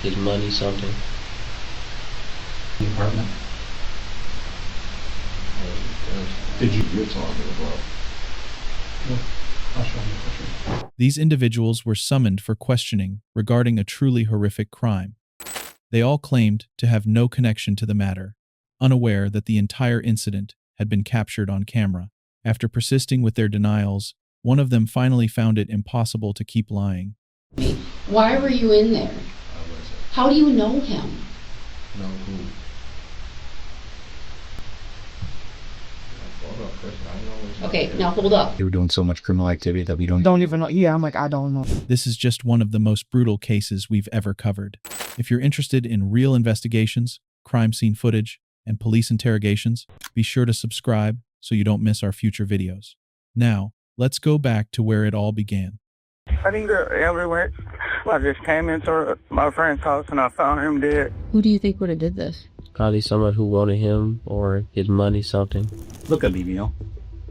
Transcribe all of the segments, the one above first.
His money, something. The apartment. Did you're talking about? I'll show you. These individuals were summoned for questioning regarding a truly horrific crime. They all claimed to have no connection to the matter, unaware that the entire incident had been captured on camera. After persisting with their denials, one of them finally found it impossible to keep lying. Why were you in there? How do you know him? No, who? Okay, now hold up. They were doing so much criminal activity that we don't even know. Yeah, I'm like, I don't know. This is just one of the most brutal cases we've ever covered. If you're interested in real investigations, crime scene footage, and police interrogations, be sure to subscribe so you don't miss our future videos. Now, let's go back to where it all began. I didn't go everywhere. I just came into my friend's house and I found him dead. Who do you think would have did this? Probably someone who wanted him or his money, something. Look at me, Neil.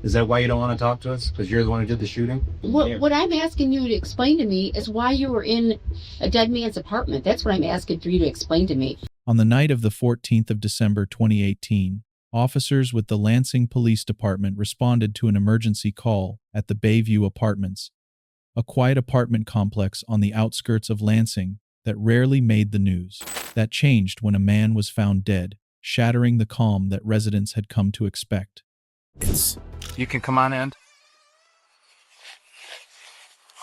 Is that why you don't want to talk to us? Because you're the one who did the shooting? What I'm asking you to explain to me is why you were in a dead man's apartment. That's what I'm asking for you to explain to me. On the night of the 14th of December 2018, officers with the Lansing Police Department responded to an emergency call at the Bayview Apartments, a quiet apartment complex on the outskirts of Lansing that rarely made the news. That changed when a man was found dead, shattering the calm that residents had come to expect. You can come on in.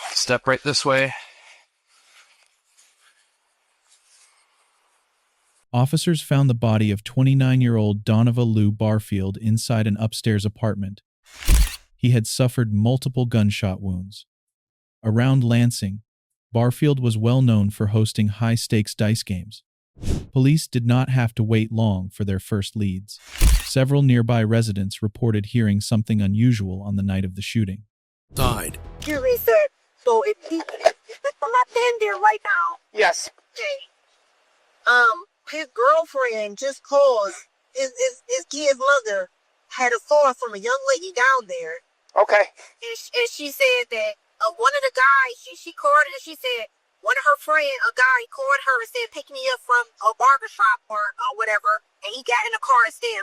Step right this way. Officers found the body of 29-year-old Donovan Lou Barfield inside an upstairs apartment. He had suffered multiple gunshot wounds. Around Lansing, Barfield was well known for hosting high-stakes dice games. Police did not have to wait long for their first leads. Several nearby residents reported hearing something unusual on the night of the shooting. Died. You research, so if I'm not in there right now. Yes. Okay. His girlfriend just called. His kid's mother had a call from a young lady down there. Okay. And she said that one of the guys, she called and she said, one of her friends, a guy, called her and said, pick me up from a barber shop or whatever. And he got in the car and said,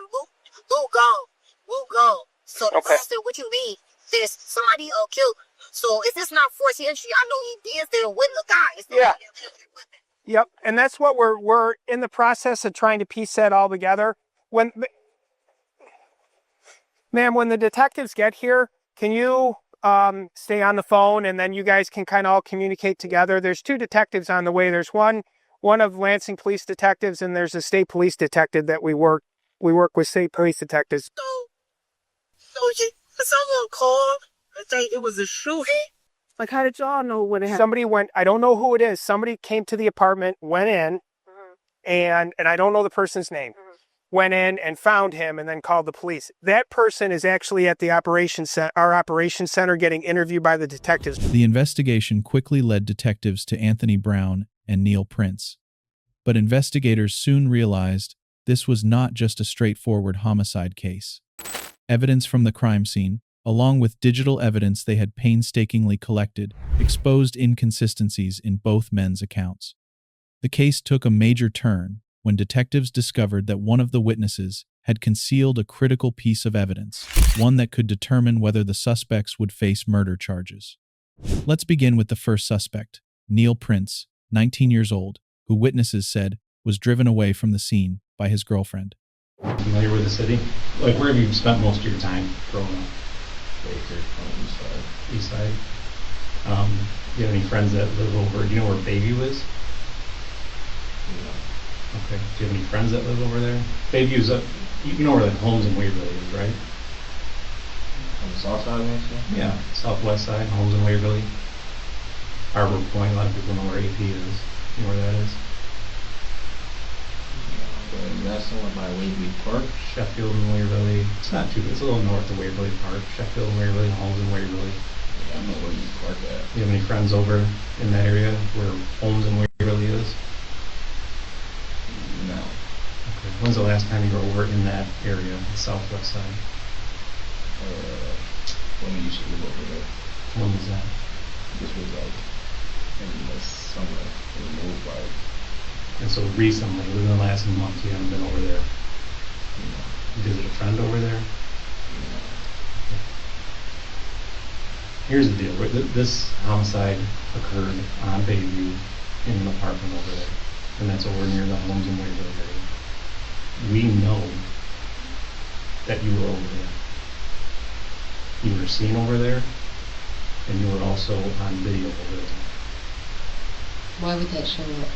Lou gone. Lou gone. So I said, what you mean? There's somebody killed. So if it's not forced entry, I know he is there with the guy. Yeah. Yep. And that's what we're in the process of trying to piece that all together. Ma'am, when the detectives get here, can you stay on the phone and then you guys can kind of all communicate together? There's two detectives on the way. There's one of Lansing police detectives and there's a state police detective that we work with state police detectives. So someone called and say it was a shooting? Like, how did y'all know what it happened? Somebody went, I don't know who it is. Somebody came to the apartment, went in, and I don't know the person's name. Went in and found him and then called the police. That person is actually at the our operations center getting interviewed by the detectives. The investigation quickly led detectives to Anthony Brown and Neil Prince. But investigators soon realized this was not just a straightforward homicide case. Evidence from the crime scene, along with digital evidence they had painstakingly collected, exposed inconsistencies in both men's accounts. The case took a major turn when detectives discovered that one of the witnesses had concealed a critical piece of evidence, one that could determine whether the suspects would face murder charges. Let's begin with the first suspect, Neil Prince, 19 years old, who witnesses said was driven away from the scene by his girlfriend. Familiar with the city? Like, where have you spent most of your time growing up? Baker, on the East side. Do you have any friends that live over? Do you know where Bayview is? Yeah. Okay. Do you have any friends that live over there? Bayview's up. You know where the Homes and Waverly is, right? On the south side of Lansing? Yeah, southwest side, Homes and Waverly. Harbor Point. A lot of people know where AP is. You know where that is? That's the one by Waverly Park. Sheffield and Waverly. It's not too big. It's a little north of Waverly Park. Sheffield and Waverly, Homes and Waverly. Yeah, I know where you park at. You have any friends over in that area where Homes and Waverly is? No. Okay. When's the last time you were over in that area, the southwest side? When we used to live over there. When was that? This was like in the summer. We moved like And so recently, within the last month, you haven't been over there. You visit a friend over there? Here's the deal. This homicide occurred on Bayview in an apartment over there. And that's over near the homes in Waverly area. We know that you were over there. You were seen over there, and you were also on video over there. Why would that show up?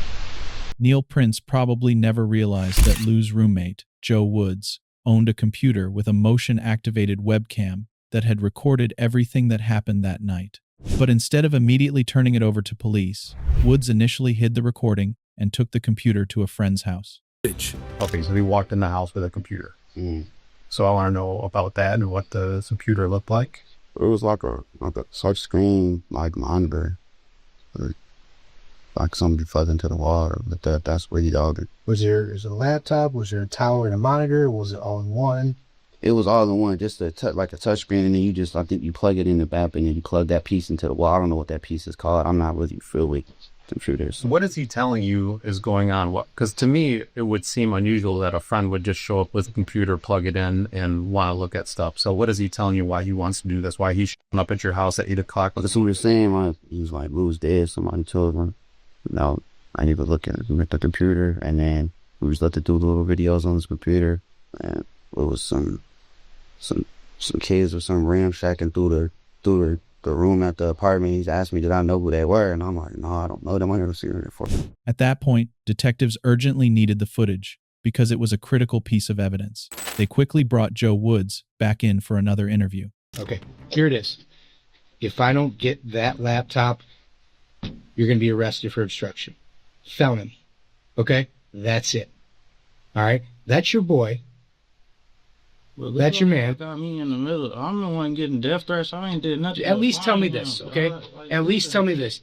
Neil Prince probably never realized that Lou's roommate, Joe Woods, owned a computer with a motion-activated webcam that had recorded everything that happened that night. But instead of immediately turning it over to police, Woods initially hid the recording and took the computer to a friend's house. Okay, so he walked in the house with a computer. So I want to know about that and what the computer looked like. It was like a touch screen, like monitor, or like something plugged into the wall. But that's where he dogged it. Was there a laptop? Was there a tower and a monitor? Was it all in one? It was all in one, just like a touch screen, and then you just, I think you plug it in the back, and then you plug that piece into the wall. I don't know what that piece is called. I'm not really familiar with computers. What is he telling you is going on? What? Because to me, it would seem unusual that a friend would just show up with a computer, plug it in, and want to look at stuff. So what is he telling you why he wants to do this? Why he's showing up at your house at 8 o'clock? That's what we were saying. He was like, Lou's dead. Somebody told him, no, I need to look at the computer. And then we was let to do little videos on his computer. And it was some kids or some ramshacking through the room at the apartment. He's asked me, did I know who they were? And I'm like, no, I don't know them. I never seen them before. At that point, detectives urgently needed the footage because it was a critical piece of evidence. They quickly brought Joe Woods back in for another interview. Okay, here it is. If I don't get that laptop, you're going to be arrested for obstruction. Felony. Okay? That's it. All right? That's your boy. Well, that's your man. Got me in the middle. I'm the one getting death threats. I ain't did nothing. At least tell me this, okay? At least tell me this.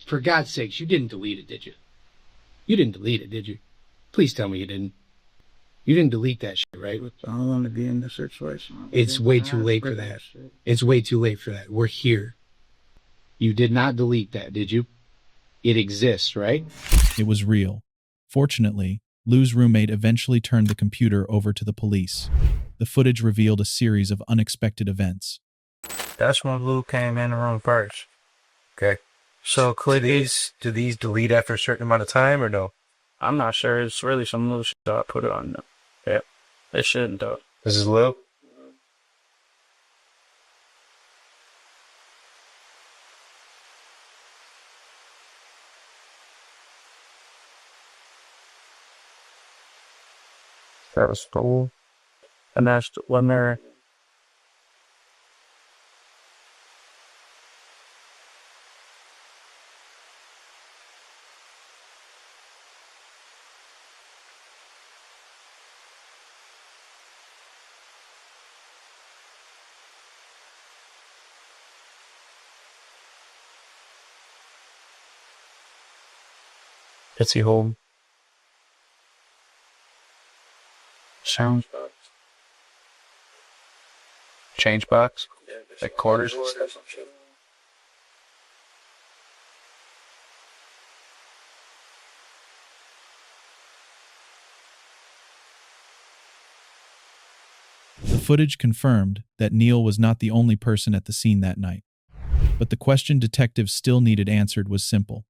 For God's sakes, you didn't delete it, did you? You didn't delete it, did you? Please tell me you didn't. You didn't delete that shit, right? I don't want to be in this situation. It's way too late for that. It's way too late for that. We're here. You did not delete that, did you? It exists, right? It was real. Fortunately, Lou's roommate eventually turned the computer over to the police. The footage revealed a series of unexpected events. That's when Lou came in the room first. Okay. So do these delete after a certain amount of time or no? I'm not sure. It's really some little shit I put it on. Yeah. It shouldn't though. This is Lou? That was cool. And that's when they're... Is he home? Sounds box. Change box? Like quarters? The footage confirmed that Neil was not the only person at the scene that night. But the question detectives still needed answered was simple.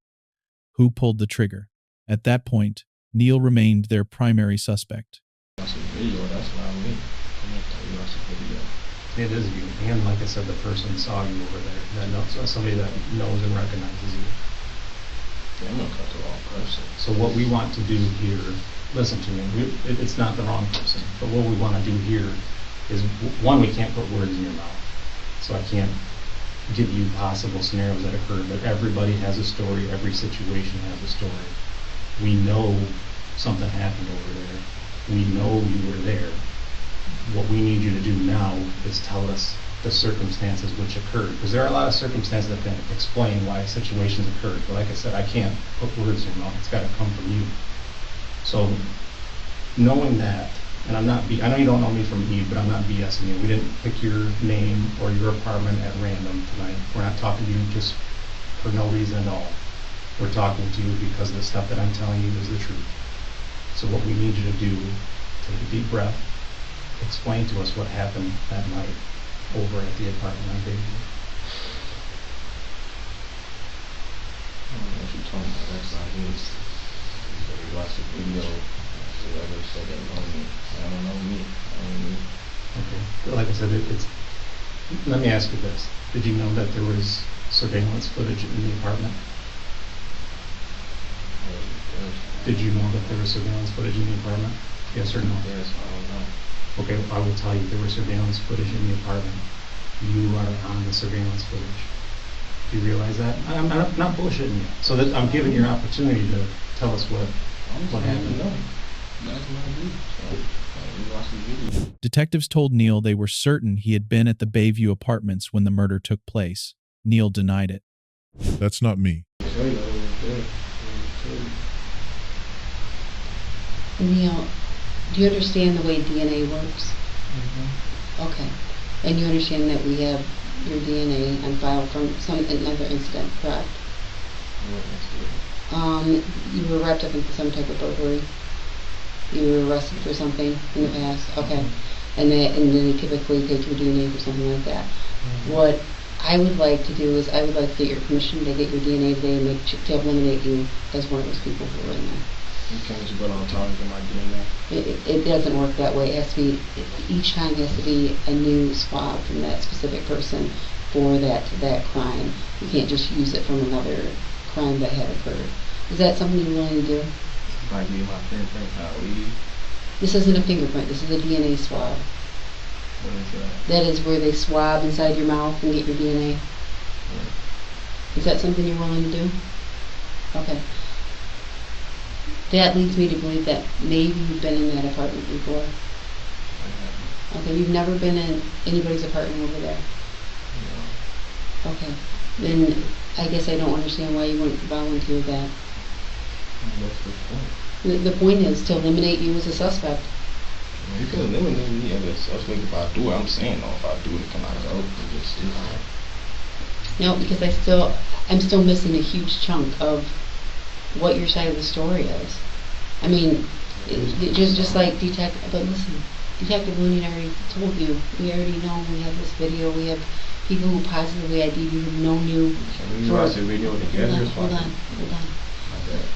Who pulled the trigger? At that point, Neil remained their primary suspect. That's a video. That's what I mean. I'm going to tell you that's a video. It is you. And like I said, the person saw you over there. That knows, somebody that knows and recognizes you. Yeah, I'm going to cut the wrong person. So what we want to do here, listen to me, it's not the wrong person, but what we want to do here is, one, we can't put words in your mouth. So I can't give you possible scenarios that occurred, but everybody has a story, every situation has a story. We know something happened over there. We know you were there. What we need you to do now is tell us the circumstances which occurred. Because there are a lot of circumstances that can explain why situations occurred. But like I said, I can't put words in your mouth. It's got to come from you. So knowing that, and I know you don't know me from Eve, but I'm not BSing you. We didn't pick your name or your apartment at random tonight. We're not talking to you just for no reason at all. we're talking to you because the stuff that I'm telling you is the truth. So what we need you to do, take a deep breath, explain to us what happened that night over at the apartment on Bayview. What you talking about? That's not me. You watch the video, whoever said they know me. I don't know me. I don't know me. Okay. Like I said, let me ask you this. Did you know that there was surveillance footage in the apartment? Did you know that there was surveillance footage in the apartment? Yes or no? Yes, I don't know. Okay, I will tell you there was surveillance footage in the apartment. You are on the surveillance footage. Do you realize that? I'm not bullshitting you. So that I'm giving you an opportunity to tell us what happened. Detectives told Neil they were certain he had been at the Bayview apartments when the murder took place. Neil denied it. That's not me. Neil, do you understand the way DNA works? Mm-hmm. Okay. And you understand that we have your DNA on file from another incident, correct? You were wrapped up in some type of burglary. You were arrested for something in the past. Okay. And then they typically take your DNA for something like that. What I would like to do is I would like to get your permission to get your DNA today and to eliminate you as one of those people who are in there. You can't just go down town and get my DNA. It doesn't work that way. It has to be, each time has to be a new swab from that specific person for that crime. You can't just use it from another crime that had occurred. Is that something you're willing to do? If I give you my fingerprint, I'll leave. This isn't a fingerprint. This is a DNA swab. What is that? That is where they swab inside your mouth and get your DNA. Is that something you're willing to do? Okay. That leads me to believe that maybe you've been in that apartment before. Okay, you've never been in anybody's apartment over there? No. Okay. Then I guess I don't understand why you wouldn't volunteer that. What's the point? The point is to eliminate you as a suspect. You can eliminate me as a suspect if I do it. I'm saying, if I do it, can I go? No, because I'm still missing a huge chunk of what your side of the story is. I mean, just like Detective Looney already told you, we already know, we have this video, we have people who positively ID you, who've known you for... watch the video together? Hold on.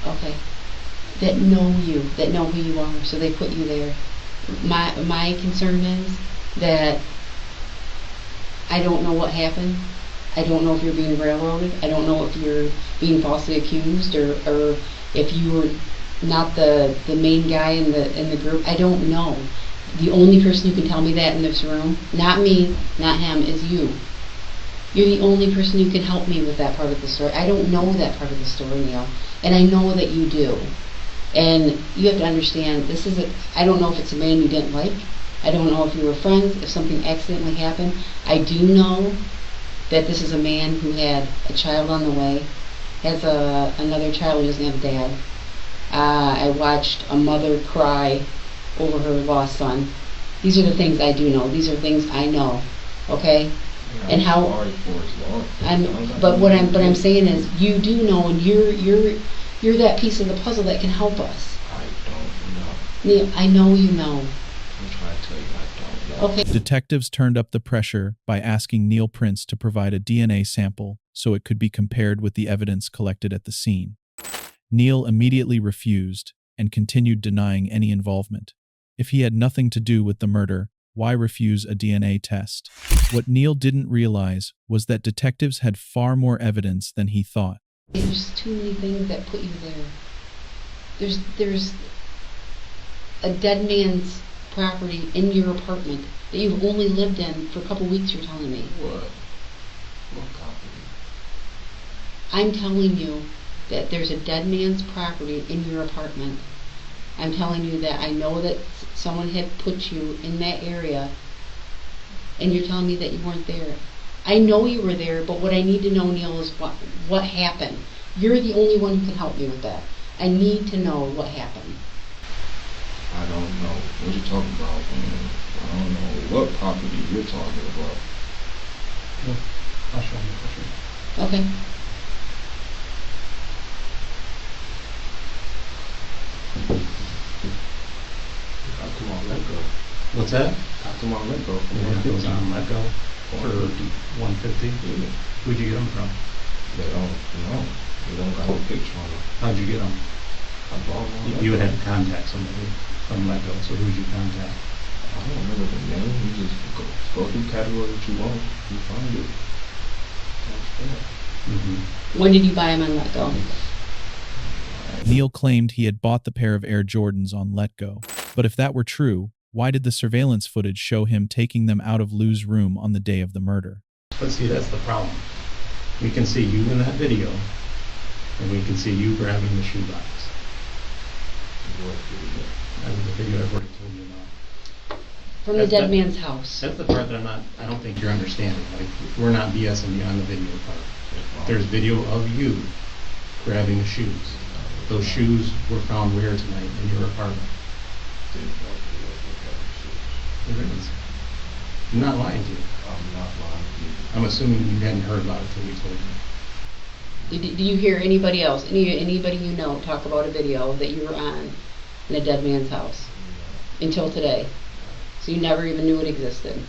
Okay. That know you, that know who you are, so they put you there. My concern is that I don't know what happened. I don't know if you're being railroaded. I don't know if you're being falsely accused or if you were not the main guy in the group. I don't know. The only person who can tell me that in this room, not me, not him, is you. You're the only person who can help me with that part of the story. I don't know that part of the story, Neil, and I know that you do. And you have to understand, I don't know if it's a man you didn't like. I don't know if you were friends, if something accidentally happened. I do know that this is a man who had a child on the way, has another child who doesn't have a dad. I watched a mother cry over her lost son. These are the things I do know. These are things I know. Okay? And how? But what I'm saying is, you do know, and you're that piece of the puzzle that can help us. I don't know. Neil, I know you know. I'm trying to tell you I don't know. Okay. Detectives turned up the pressure by asking Neil Prince to provide a DNA sample so it could be compared with the evidence collected at the scene. Neil immediately refused and continued denying any involvement. If he had nothing to do with the murder, why refuse a DNA test? What Neil didn't realize was that detectives had far more evidence than he thought. There's too many things that put you there. There's a dead man's property in your apartment that you've only lived in for a couple weeks, you're telling me. What property? I'm telling you that there's a dead man's property in your apartment. I'm telling you that I know that someone had put you in that area, and you're telling me that you weren't there. I know you were there, but what I need to know, Neil, is what happened. You're the only one who can help me with that. I need to know what happened. I don't know what you're talking about. I don't know what property you're talking about. I'll show you. Okay. Got them on let go. What's that? Got them on let go. Yeah, it was on let go for 150. Yeah. Where'd you get them from? They don't know. They don't got a picture on them. How'd you get them? I bought them on You let had go. to contact somebody from let go. So who'd you contact? I don't remember the name. You just go through category that you want. You find it. That's that. When did you buy them on Let Go? Neil claimed he had bought the pair of Air Jordans on Let Go. But if that were true, why did the surveillance footage show him taking them out of Lou's room on the day of the murder? But see, that's the problem. We can see you in that video, and we can see you grabbing the shoebox. That was the video I've already told you about. From the dead man's house. That's the part that I don't think you're understanding. Like, we're not BSing you on the video part. There's video of you grabbing the shoes. Those shoes were found where tonight? In your apartment. There it is. I'm not lying to you. I'm not lying to you. I'm assuming you hadn't heard about it till we told you. Do you hear anybody else, anybody you know, talk about a video that you were on in a dead man's house until today? So you never even knew it existed?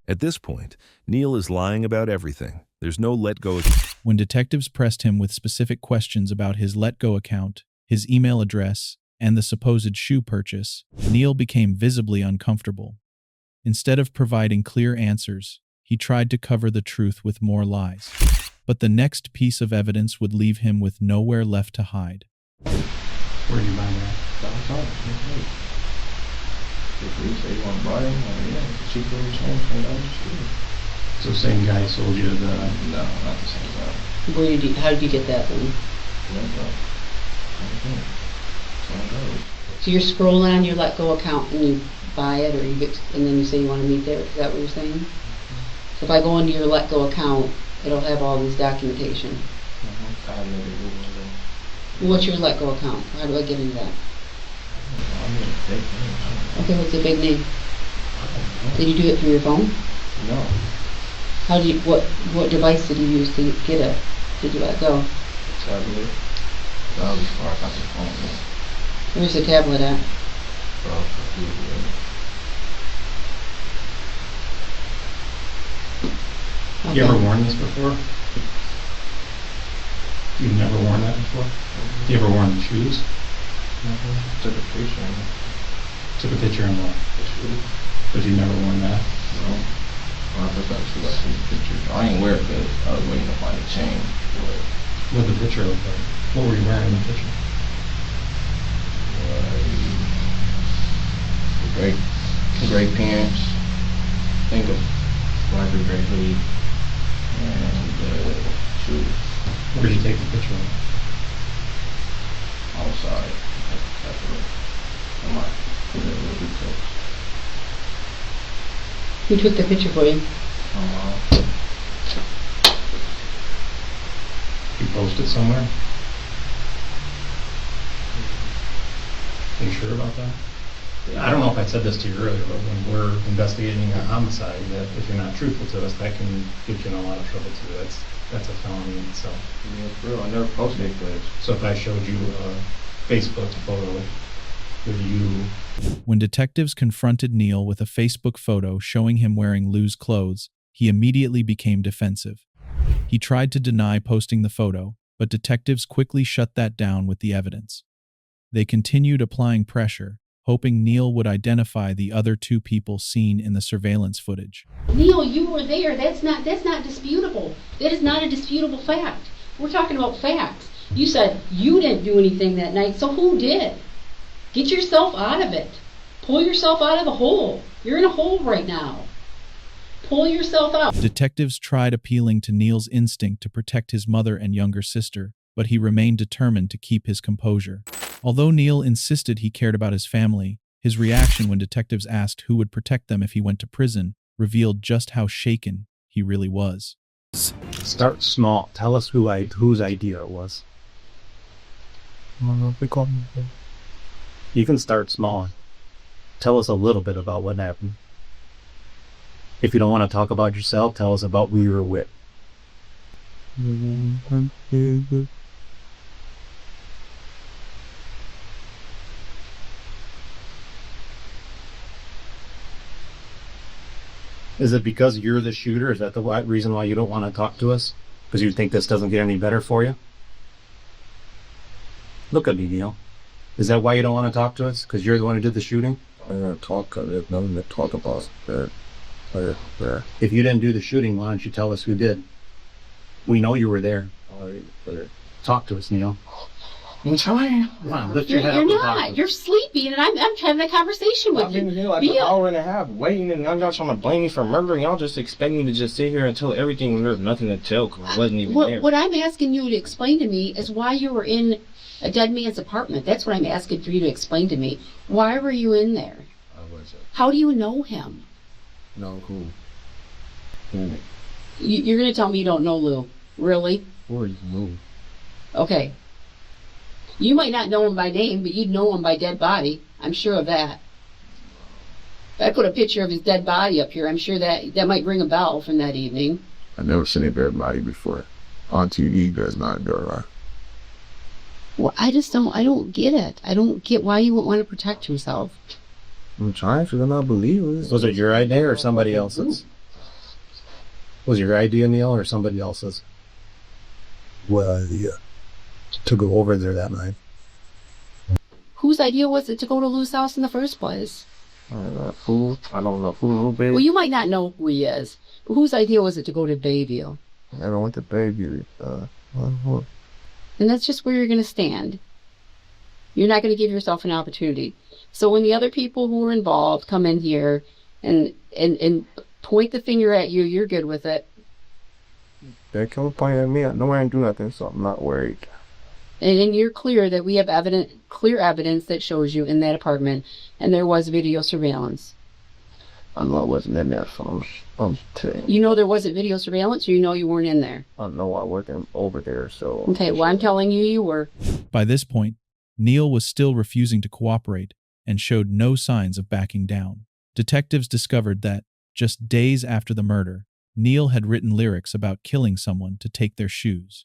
At this point, Neil is lying about everything. There's no Let Go. When detectives pressed him with specific questions about his Let Go account, his email address, and the supposed shoe purchase, Neil became visibly uncomfortable. Instead of providing clear answers, he tried to cover the truth with more lies. But the next piece of evidence would leave him with nowhere left to hide. Where did you buy that? Downtown. If you say you want to buy them, yeah, it's cheaper than change from down the street. So same guy sold you the... No, not the same guy. How did you get that then? Let go. Same guy. So you're scrolling on your Let Go account and you buy it, or you get, and then you say you want to meet there. Is that what you're saying? So if I go into your Let Go account, it'll have all this documentation. I have no idea. What's your Let Go account? How do I get into that? I mean, fake name. Okay, what's the big name? Did you do it through your phone? No. How do you, what device did you use to get it? Did you Let Go? Tablet. That was before I got the phone. Where's the tablet at? Bro, Okay. You ever worn this before? You've never worn that before? You ever worn the shoes? Took a picture of it. Took a picture and what? The shoes. But you never worn that? No. When I took that shoe, I took a picture. I ain't wear it because I was waiting to find a chain. What did the picture look like? What were you wearing in the picture? Gray pants. Think of black or gray hoodie. And shoes. Where did you take the picture of? Outside. I might put it a little bit close. Who took the picture for you? You posted somewhere? Are you sure about that? I don't know if I said this to you earlier, but when we're investigating a homicide, that if you're not truthful to us, that can get you in a lot of trouble too. That's a felony in itself. Yeah, for real. I never posted it, but... So if I showed you a Facebook photo with you... When detectives confronted Neil with a Facebook photo showing him wearing Lou's clothes, he immediately became defensive. He tried to deny posting the photo, but detectives quickly shut that down with the evidence. They continued applying pressure, hoping Neil would identify the other two people seen in the surveillance footage. Neil, you were there. That's not disputable. That is not a disputable fact. We're talking about facts. You said you didn't do anything that night, so who did? Get yourself out of it. Pull yourself out of the hole. You're in a hole right now. Pull yourself out. Detectives tried appealing to Neil's instinct to protect his mother and younger sister, but he remained determined to keep his composure. Although Neil insisted he cared about his family, his reaction when detectives asked who would protect them if he went to prison revealed just how shaken he really was. Start small. Tell us whose idea it was. You can start small. Tell us a little bit about what happened. If you don't want to talk about yourself, tell us about who you were with. Is it because you're the shooter? Is that the reason why you don't want to talk to us? Because you think this doesn't get any better for you? Look at me, Neil. Is that why you don't want to talk to us? Because you're the one who did the shooting? I don't talk. There's nothing to talk about. If you didn't do the shooting, why don't you tell us who did? We know you were there. Talk to us, Neil. I'm trying. Come on, lift You're your head up and talk not. to us. You're sleepy, and I'm having a conversation with I've been you. here like an hour and a half waiting, and y'all trying to blame me for murdering. Y'all just expect me to just sit here and tell everything when there's nothing to tell because I wasn't even there. What I'm asking you to explain to me is why you were in a dead man's apartment. That's what I'm asking for you to explain to me. Why were you in there? I wasn't. How do you know him? No, who? You're going to tell me you don't know Lou. Really? Who are you, Lou? Okay. You might not know him by name, but you'd know him by dead body. I'm sure of that. If I put a picture of his dead body up here, I'm sure that might ring a bell from that evening. I never seen a dead body before. On TV, there's not a dead body. Well, I don't get it. I don't get why you would want to protect yourself. I'm trying to not believe it. Was it your idea or somebody else's? Was it your idea, Neil, or somebody else's? What idea? To go over there that night. Whose idea was it to go to Lou's house in the first place? I don't know who. I don't know who, baby. Well, you might not know who he is. But whose idea was it to go to Bayview? I don't want the baby. And that's just where you're going to stand. You're not going to give yourself an opportunity. So when the other people who are involved come in here and point the finger at you, you're good with it. They come point at me. I know I ain't do nothing, so I'm not worried. And then you're clear that we have clear evidence that shows you in that apartment, and there was video surveillance. I know I wasn't in there, so I'm telling you. You know there wasn't video surveillance, or you know you weren't in there? I know I wasn't over there, so... Okay, well, I'm telling you, you were. By this point, Neil was still refusing to cooperate and showed no signs of backing down. Detectives discovered that, just days after the murder, Neil had written lyrics about killing someone to take their shoes.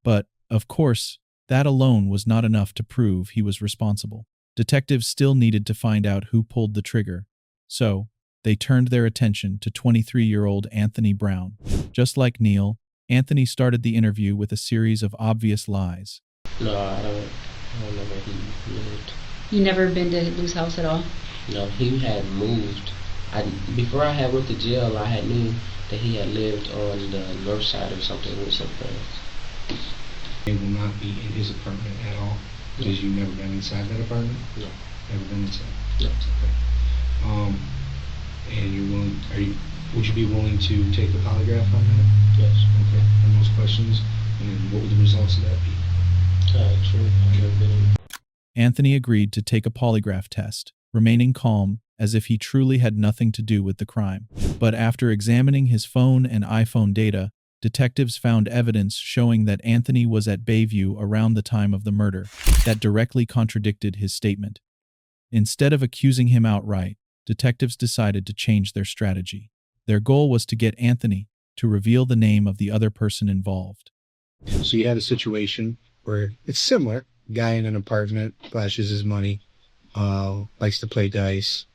But, of course, that alone was not enough to prove he was responsible. Detectives still needed to find out who pulled the trigger, so they turned their attention to 23-year-old Anthony Brown. Just like Neil, Anthony started the interview with a series of obvious lies. No, I don't know where he lived. You never been to Lou's house at all? No, he had moved. Before I had went to jail, I had knew that he had lived on the north side or something with some friends. It will not be in his apartment at all, because you've never been inside that apartment? No. Never been inside? No. Okay. And you're willing, would you be willing to take the polygraph on that? Yes. Okay, on those questions, and what would the results of that be? True. I've never been in. Anthony agreed to take a polygraph test, remaining calm as if he truly had nothing to do with the crime. But after examining his phone and iPhone data, detectives found evidence showing that Anthony was at Bayview around the time of the murder that directly contradicted his statement. Instead of accusing him outright, detectives decided to change their strategy. Their goal was to get Anthony to reveal the name of the other person involved. So you had a situation where it's similar. Guy in an apartment, flashes his money, likes to play dice,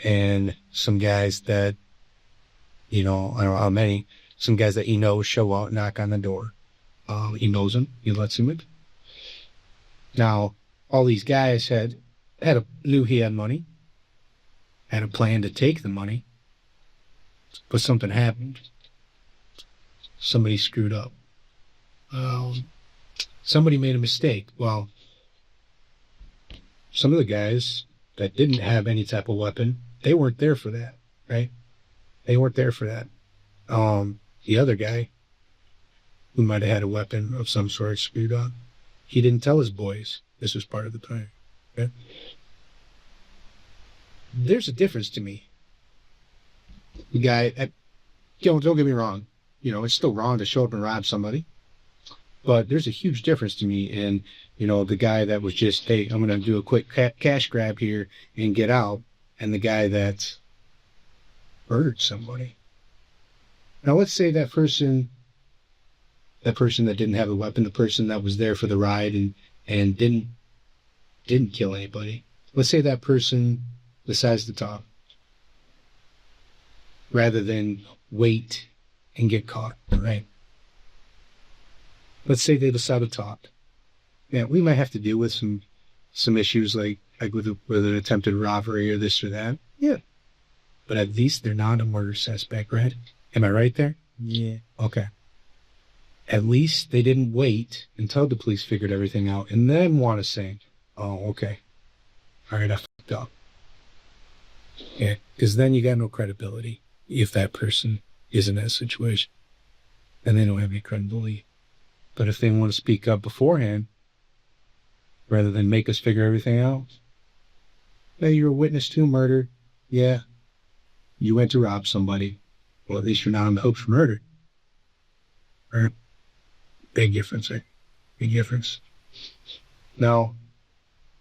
and some guys that, I don't know how many, some guys that he knows show out, knock on the door. He knows him, he lets him in. Now, all these guys knew he had money, had a plan to take the money, but something happened. Somebody screwed up. Somebody made a mistake. Well, some of the guys that didn't have any type of weapon, they weren't there for that, right? They weren't there for that. The other guy, who might have had a weapon of some sort screwed up, he didn't tell his boys this was part of the plan. Okay? There's a difference to me. The guy, don't get me wrong, it's still wrong to show up and rob somebody. But there's a huge difference to me in, the guy that was just, hey, I'm going to do a quick cash grab here and get out, and the guy that murdered somebody. Now, let's say that person that didn't have a weapon, the person that was there for the ride and didn't kill anybody. Let's say that person decides to talk. rather than wait and get caught, right? Let's say they decide to talk. Yeah, we might have to deal with some issues like with an attempted robbery or this or that. Yeah. But at least they're not a murder suspect, right? Am I right there? Yeah. Okay. At least they didn't wait until the police figured everything out and then want to say, oh, okay. All right, I fucked up. Yeah, because then you got no credibility if that person is in that situation. And they don't have any credibility. But if they want to speak up beforehand, rather than make us figure everything out, hey, you're a witness to murder. Yeah. You went to rob somebody. Well, at least you're not on the hook for murder. Right? Big difference, right? Big difference. Now,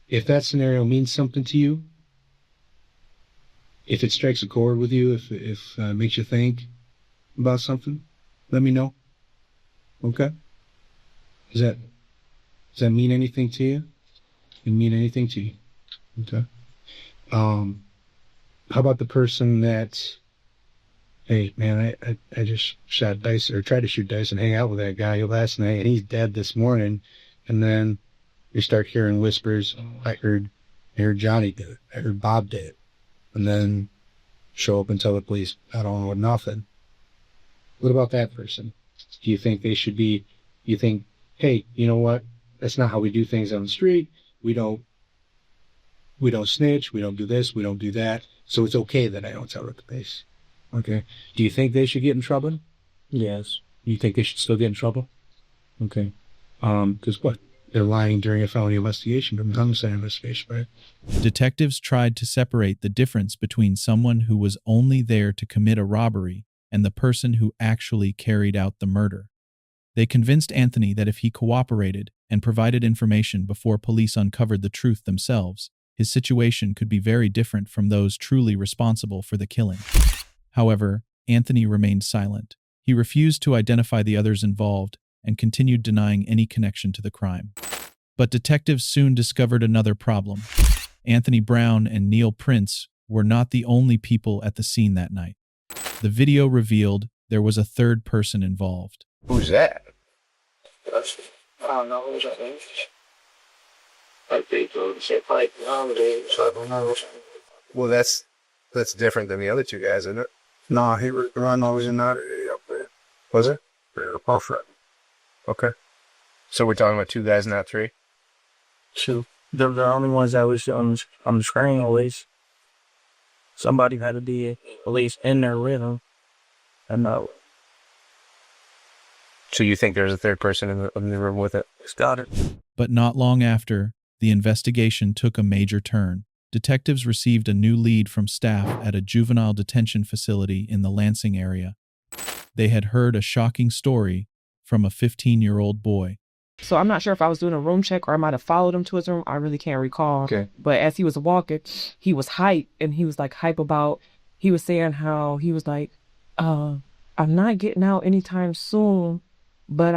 if that scenario means something to you, if it strikes a chord with you, if it makes you think about something, let me know. Okay? Does that mean anything to you? It mean anything to you? Okay. How about the person that, hey man, I just shot dice or tried to shoot dice and hang out with that guy last night and he's dead this morning, and then you start hearing whispers. I heard Johnny did it. I heard Bob did it, and then show up and tell the police I don't know nothing. What about that person? Do you think they should be? You think, hey, you know what? That's not how we do things on the street. We don't snitch. We don't do this. We don't do that. So it's okay that I don't tell the police. Okay. Do you think they should get in trouble? Yes. You think they should still get in trouble? Okay. Because what? They're lying during a felony investigation, a homicide investigation, right? Detectives tried to separate the difference between someone who was only there to commit a robbery and the person who actually carried out the murder. They convinced Anthony that if he cooperated and provided information before police uncovered the truth themselves, his situation could be very different from those truly responsible for the killing. However, Anthony remained silent. He refused to identify the others involved and continued denying any connection to the crime. But detectives soon discovered another problem. Anthony Brown and Neil Prince were not the only people at the scene that night. The video revealed there was a third person involved. Who's that? I don't know who's that is. Like they go to say pipe nowadays, so I don't know. Well, that's different than the other two guys, isn't it? Nah, he was in that area up there. Was it? Yeah, perfect. Okay. So we're talking about two guys, not three? Two. They're the only ones that was on the screen, at least. Somebody had to be at least in there with them. And So you think there's a third person in the room with it? It's got it. But not long after, the investigation took a major turn. Detectives received a new lead from staff at a juvenile detention facility in the Lansing area. They had heard a shocking story from a 15-year-old boy. So I'm not sure if I was doing a room check or I might have followed him to his room. I really can't recall. Okay. But as he was walking, he was hype, and he was like hype about, he was saying how he was like, I'm not getting out anytime soon, but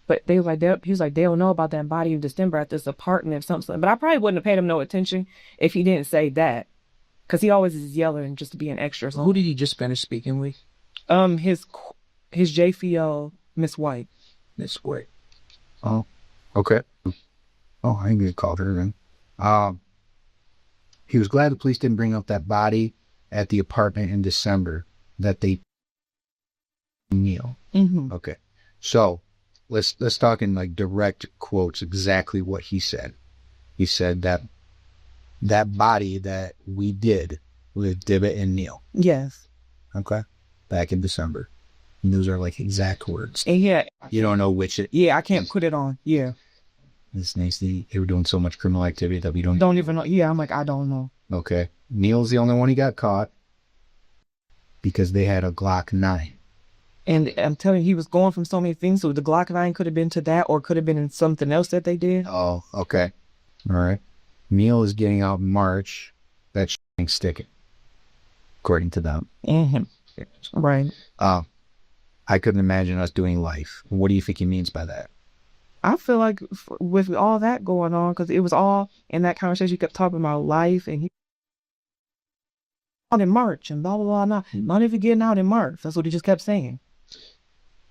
but they were like, he was like, they don't know about that body of December at this apartment or something. But I probably wouldn't have paid him no attention if he didn't say that. Because he always is yelling just to be an extra. So. Who did he just finish speaking with? His JFO, Miss White. Miss White. Oh, okay. Oh, I ain't gonna call her then. He was glad the police didn't bring up that body at the apartment in December that they Neil. Mm-hmm. Okay. So let's talk in like direct quotes exactly what he said. He said that body that we did with Dibbit and Neil. Yes. Okay. Back in December. And those are like exact words. And yeah. You don't know which it. Yeah, I can't put it on. Yeah. It's nice they were doing so much criminal activity that we don't even know. Yeah, I'm like, I don't know. Okay. Neil's the only one he got caught because they had a Glock 9. And I'm telling you, he was going from so many things. So the Glock 9 could have been to that or could have been in something else that they did. Oh, okay. All right. Neil is getting out in March. That shit ain't sticking, according to them. Mm-hmm. Right. I couldn't imagine us doing life. What do you think he means by that? I feel like with all that going on, because it was all in that conversation, you kept talking about life, and out in March and blah, blah, blah. Not even getting out in March. That's what he just kept saying.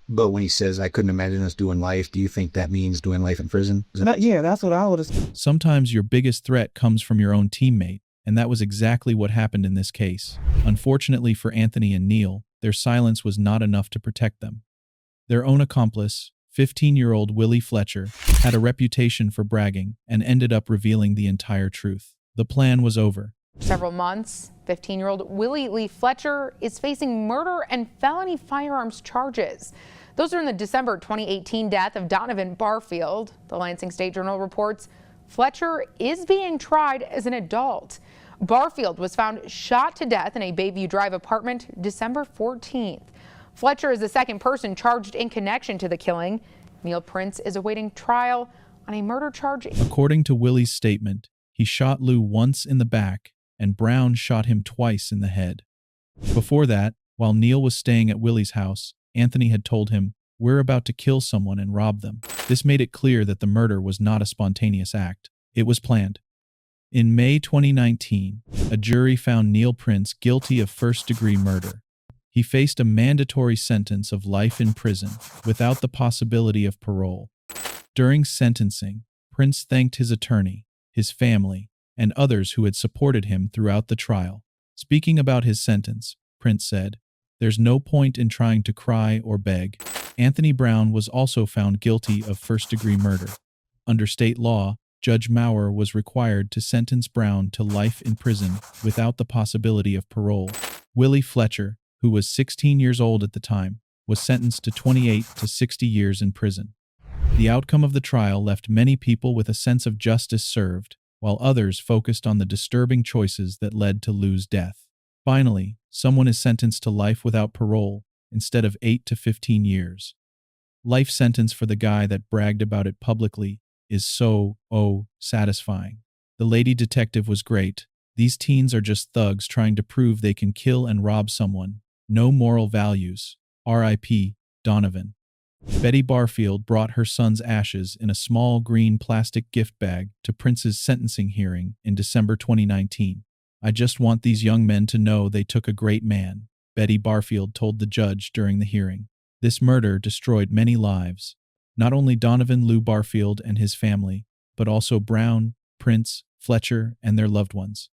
But when he says, I couldn't imagine us doing life, do you think that means doing life in prison? Yeah, that's what I would have. Sometimes your biggest threat comes from your own teammate, and that was exactly what happened in this case. Unfortunately for Anthony and Neil, their silence was not enough to protect them. Their own accomplice, 15-year-old Willie Fletcher, had a reputation for bragging and ended up revealing the entire truth. The plan was over. Several months, 15-year-old Willie Lee Fletcher is facing murder and felony firearms charges. Those are in the December 2018 death of Donovan Barfield. The Lansing State Journal reports Fletcher is being tried as an adult. Barfield was found shot to death in a Bayview Drive apartment December 14th. Fletcher is the second person charged in connection to the killing. Neil Prince is awaiting trial on a murder charge. According to Willie's statement, he shot Lou once in the back and Brown shot him twice in the head. Before that, while Neil was staying at Willie's house, Anthony had told him, "We're about to kill someone and rob them." This made it clear that the murder was not a spontaneous act. It was planned. In May 2019, a jury found Neil Prince guilty of first-degree murder. He faced a mandatory sentence of life in prison without the possibility of parole. During sentencing, Prince thanked his attorney, his family, and others who had supported him throughout the trial. Speaking about his sentence, Prince said, "There's no point in trying to cry or beg." Anthony Brown was also found guilty of first-degree murder. Under state law, Judge Maurer was required to sentence Brown to life in prison without the possibility of parole. Willie Fletcher, who was 16 years old at the time, was sentenced to 28 to 60 years in prison. The outcome of the trial left many people with a sense of justice served, while others focused on the disturbing choices that led to Lou's death. Finally, someone is sentenced to life without parole instead of 8 to 15 years. Life sentence for the guy that bragged about it publicly is so, satisfying. The lady detective was great. These teens are just thugs trying to prove they can kill and rob someone. No moral values. R.I.P. Donovan. Betty Barfield brought her son's ashes in a small green plastic gift bag to Prince's sentencing hearing in December 2019. "I just want these young men to know they took a great man," Betty Barfield told the judge during the hearing. This murder destroyed many lives. Not only Donovan Lou Barfield and his family, but also Brown, Prince, Fletcher, and their loved ones.